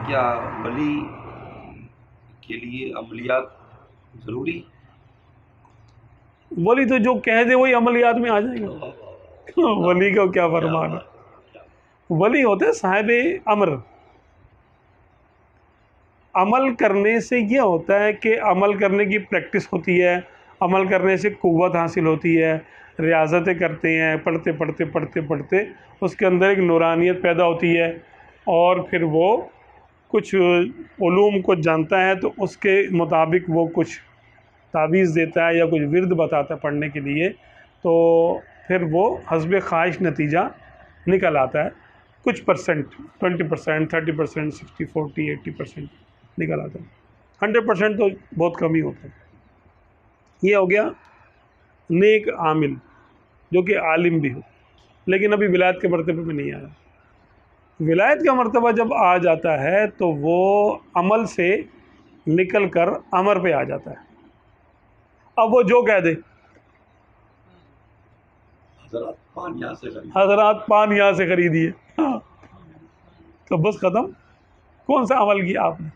کیا ولی کے لیے عملیات ضروری؟ ولی تو جو کہہ دے وہی عملیات میں آ جائے گا. ولی کا کیا فرمان ہے. ولی ہوتے صاحب امر. عمل کرنے سے یہ ہوتا ہے کہ عمل کرنے کی پریکٹس ہوتی ہے, عمل کرنے سے قوت حاصل ہوتی ہے, ریاضتیں کرتے ہیں, پڑھتے پڑھتے پڑھتے پڑھتے اس کے اندر ایک نورانیت پیدا ہوتی ہے, اور پھر وہ کچھ علوم کو جانتا ہے تو اس کے مطابق وہ کچھ تعویذ دیتا ہے یا کچھ ورد بتاتا ہے پڑھنے کے لیے, تو پھر وہ حسب خواہش نتیجہ نکل آتا ہے. کچھ پرسنٹ 20%, 30%, 60, 40, 80% نکل آتا ہے. 100% تو بہت کم ہی ہوتا ہے. یہ ہو گیا نیک عامل جو کہ عالم بھی ہو, لیکن ابھی ولایت کے مرتبے پہ نہیں آیا. ولایت کا مرتبہ جب آ جاتا ہے تو وہ عمل سے نکل کر امر پہ آ جاتا ہے. اب وہ جو کہہ دے, حضرات پان یہاں سے خرید حضرات پان یہاں سے خریدیے, تو بس ختم. کون سا عمل کیا آپ نے؟